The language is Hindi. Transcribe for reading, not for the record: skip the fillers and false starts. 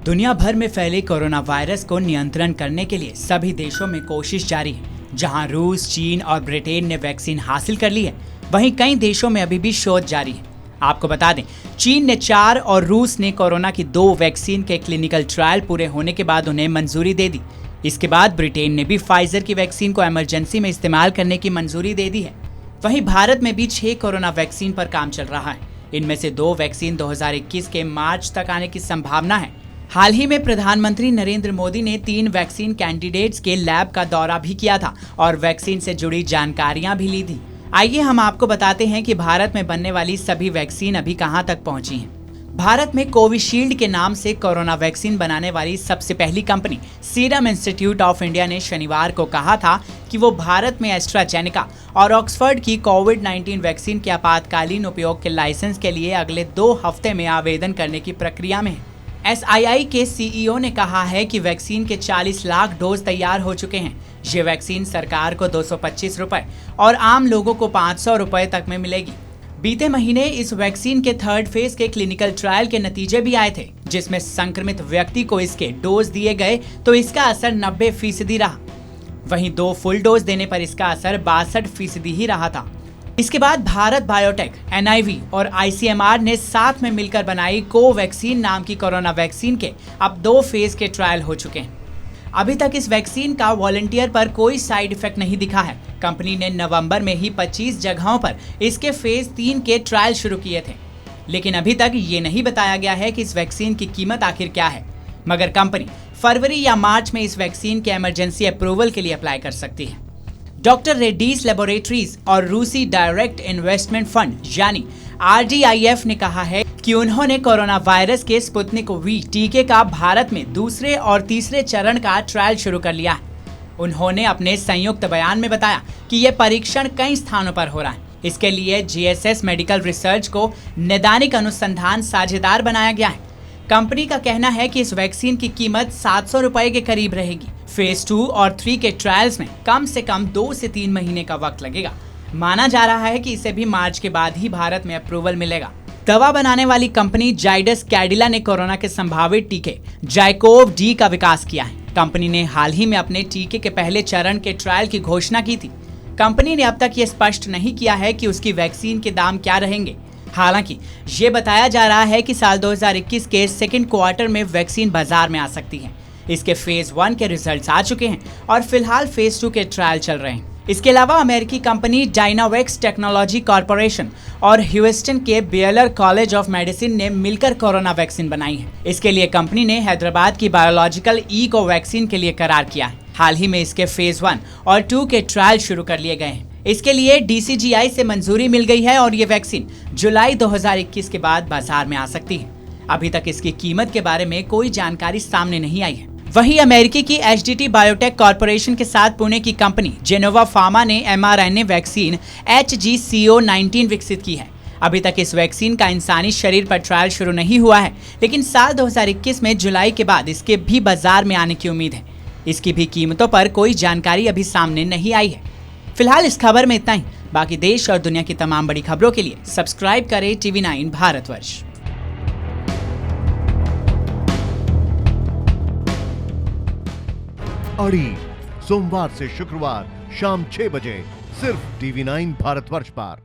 दुनिया भर में फैले कोरोना वायरस को नियंत्रण करने के लिए सभी देशों में कोशिश जारी है। जहां रूस, चीन और ब्रिटेन ने वैक्सीन हासिल कर ली है, वहीं कई देशों में अभी भी शोध जारी है। आपको बता दें, चीन ने 4 और रूस ने कोरोना की 2 वैक्सीन के क्लिनिकल ट्रायल पूरे होने के बाद उन्हें मंजूरी दे दी। इसके बाद ब्रिटेन ने भी फाइजर की वैक्सीन को इमरजेंसी में इस्तेमाल करने की मंजूरी दे दी है। वहीं भारत में भी 6 कोरोना वैक्सीन पर काम चल रहा है। इनमें से 2 वैक्सीन 2021 के मार्च तक आने की संभावना है। हाल ही में प्रधानमंत्री नरेंद्र मोदी ने 3 वैक्सीन कैंडिडेट्स के लैब का दौरा भी किया था और वैक्सीन से जुड़ी जानकारियां भी ली थी। आइए हम आपको बताते हैं कि भारत में बनने वाली सभी वैक्सीन अभी कहां तक पहुंची हैं। भारत में कोविशील्ड के नाम से कोरोना वैक्सीन बनाने वाली सबसे पहली company serum institute of India ने शनिवार को कहा था कि वो भारत में एस्ट्राजेनेका और ऑक्सफर्ड की कोविड-19 वैक्सीन के आपातकालीन उपयोग के लाइसेंस के लिए अगले 2 हफ्ते में आवेदन करने की प्रक्रिया में है। SII के CEO ने कहा है कि वैक्सीन के 40 लाख डोज तैयार हो चुके हैं। ये वैक्सीन सरकार को 225 रुपए और आम लोगों को 500 रुपए तक में मिलेगी। बीते महीने इस वैक्सीन के 3rd फेज के क्लिनिकल ट्रायल के नतीजे भी आए थे, जिसमें संक्रमित व्यक्ति को इसके डोज दिए गए तो इसका असर 90% रहा। वहीं 2 फुल डोज देने पर इसका असर 62% ही रहा था। इसके बाद भारत बायोटेक, NIV और ICMR ने साथ में मिलकर बनाई कोवैक्सीन नाम की कोरोना वैक्सीन के अब 2 फेज के ट्रायल हो चुके हैं। अभी तक इस वैक्सीन का वॉलंटियर पर कोई साइड इफेक्ट नहीं दिखा है। कंपनी ने नवंबर में ही 25 जगहों पर इसके फेज 3 के ट्रायल शुरू किए थे, लेकिन अभी तक ये नहीं बताया गया है कि इस वैक्सीन की कीमत आखिर क्या है। मगर कंपनी फरवरी या मार्च में इस वैक्सीन के इमरजेंसी अप्रूवल के लिए अप्लाई कर सकती है। डॉक्टर रेड्डीज लेबोरेटरीज और रूसी डायरेक्ट इन्वेस्टमेंट फंड यानी RDIF ने कहा है कि उन्होंने कोरोना वायरस के स्पुतनिक V टीके का भारत में 2रे और 3रे चरण का ट्रायल शुरू कर लिया है। उन्होंने अपने संयुक्त बयान में बताया कि यह परीक्षण कई स्थानों पर हो रहा है। इसके लिए GSS मेडिकल रिसर्च को नैदानिक अनुसंधान साझेदार बनाया गया है। कंपनी का कहना है कि इस वैक्सीन की कीमत 700 रुपए के करीब रहेगी। फेज 2 और 3 के ट्रायल्स में कम से कम 2 से 3 महीने का वक्त लगेगा। माना जा रहा है कि इसे भी मार्च के बाद ही भारत में अप्रूवल मिलेगा। दवा बनाने वाली कंपनी जाइडस कैडिला ने कोरोना के संभावित टीके जाइकोव डी का विकास किया है। कंपनी ने हाल ही में अपने टीके के पहले चरण के ट्रायल की घोषणा की थी। कंपनी ने अब तक ये स्पष्ट नहीं किया है कि उसकी वैक्सीन के दाम क्या रहेंगे। हालांकि ये बताया जा रहा है कि साल 2021 के 2nd क्वार्टर में वैक्सीन बाजार में आ सकती है। इसके फेज 1 के रिजल्ट्स आ चुके हैं और फिलहाल फेज 2 के ट्रायल चल रहे हैं। इसके अलावा अमेरिकी कंपनी डायनावेक्स टेक्नोलॉजी कॉर्पोरेशन और ह्यूस्टन के बेयर कॉलेज ऑफ मेडिसिन ने मिलकर कोरोना वैक्सीन बनाई है। इसके लिए कंपनी ने हैदराबाद की बायोलॉजिकल को वैक्सीन के लिए करार किया है। हाल ही में इसके फेज 1 और 2 के ट्रायल शुरू कर लिए गए हैं। इसके लिए DCGI से मंजूरी मिल गई है और ये वैक्सीन जुलाई 2021 के बाद बाजार में आ सकती है। अभी तक इसकी कीमत के बारे में कोई जानकारी सामने नहीं आई है। वहीं अमेरिकी की HDT बायोटेक कॉर्पोरेशन के साथ पुणे की कंपनी जेनोवा फार्मा ने mRNA वैक्सीन HGCO19 विकसित की है। अभी तक इस वैक्सीन का इंसानी शरीर पर ट्रायल शुरू नहीं हुआ है, लेकिन साल 2021 में जुलाई के बाद इसके भी बाजार में आने की उम्मीद है। इसकी भी कीमतों पर कोई जानकारी अभी सामने नहीं आई है। फिलहाल इस खबर में इतना ही। बाकी देश और दुनिया की तमाम बड़ी खबरों के लिए सब्सक्राइब करें TV9 भारतवर्ष। अड़ी सोमवार से शुक्रवार शाम 6 बजे सिर्फ TV9 भारतवर्ष पर।